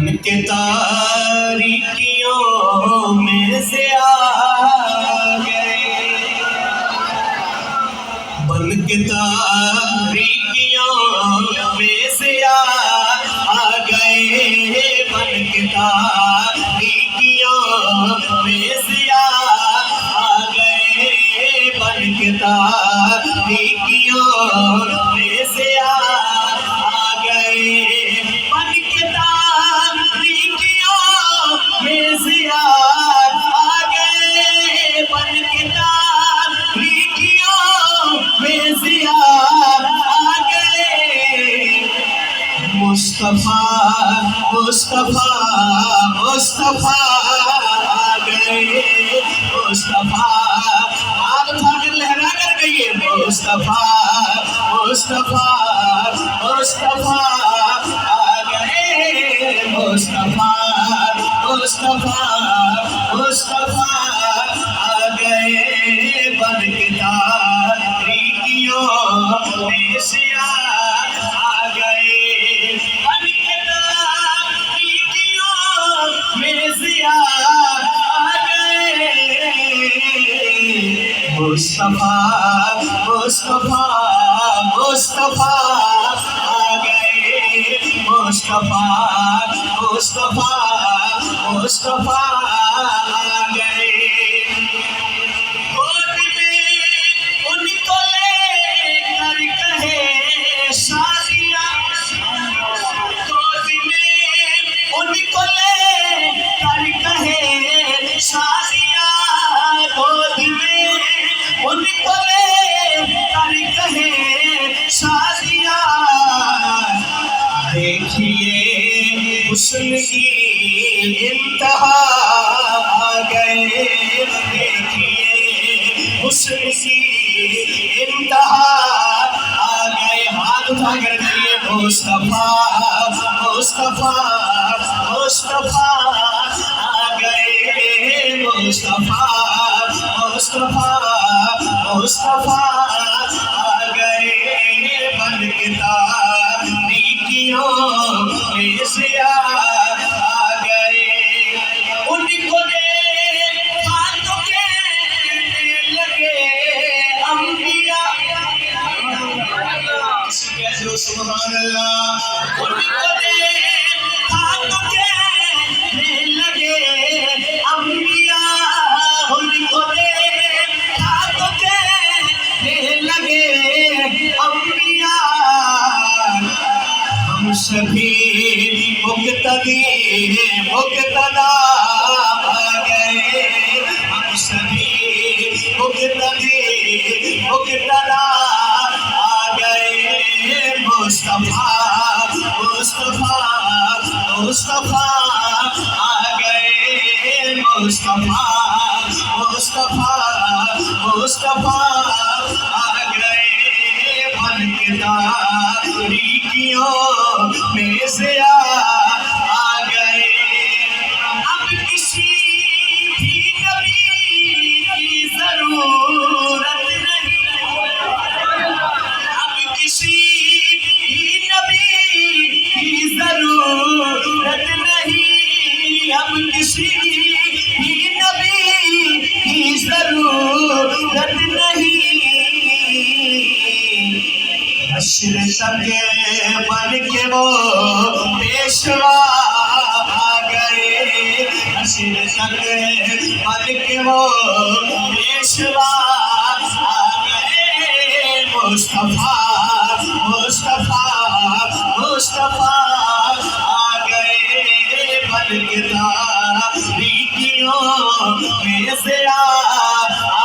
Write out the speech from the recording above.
بن کے تاریکیوں میں سے آ گئے، بن کے تاریکیوں میں سے آ گئے، بن کے تاریکیوں میں سے آ گئے، بن کے تاریکیوں میں سے آ گئے، بن کے تاریکیوں میں سے آ گئے، بن کے تاریکیوں میں سے آ گئے۔ مصطفیٰ مصطفیٰ مصطفیٰ آ گئے، مصطفیٰ ہاتھ اٹھا کر لہرا کر کہیے مصطفیٰ مصطفیٰ مصطفیٰ آ گئے، مصطفیٰ مصطفیٰ مصطفیٰ آ گئے، بن کے تاریکیوں میں سے آ گئے، بن کے تاریکیوں میں سے آ گئے۔ مصطفیٰ مصطفیٰ مصطفیٰ آ گئے، مصطفیٰ مصطفیٰ مصطفیٰ آ گئے۔ گود میں ان کو لے کر کہے شادیاں، گود میں ان کو لے کر کہے شادیاں، گود میں ان کو لے کر کہے شادیاں۔ دیکھیے حسن کی انتہا آ گئے، دیکھیے حسن کی انتہا آ گئے۔ ہاتھ اٹھا کر کہیے مصطفیٰ مصطفیٰ مصطفیٰ آ گئے، مصطفیٰ مصطفیٰ مصطفیٰ آ گئے، بن کے تاریکیوں میں سے آ گئے۔ ان کو دیکھا تو کہنے لگے انبیاء، کسی کہتے ہو سبحان اللہ۔ ان کو دیکھا تو کہنے لگے انبیاء، ان کو دیکھا تو کہنے لگے انبیاء۔ ہم سبھی مقتدی مقتدا آ گئے، ہم سبھی مقتدی مقتدا آ گئے۔ مصطفیٰ مصطفیٰ مصطفیٰ آ گئے، مصطفیٰ مصطفیٰ مصطفیٰ آ گئے، بن کے تاریکیوں میں سے آ گئے۔ اب کسی بھی نبی کی ضرورت نہیں، اب کسی بھی نبی کی ضرورت نہیں، اب کسی بھی نبی کی ضرورت نہیں۔ حشر تک بن کے وہ پیشوا آ گئے، حشر تک بن کے وہ پیشوا آ گئے۔ مصطفیٰ مصطفیٰ مصطفیٰ آ گئے، بن کے تاریکیوں میں سے آ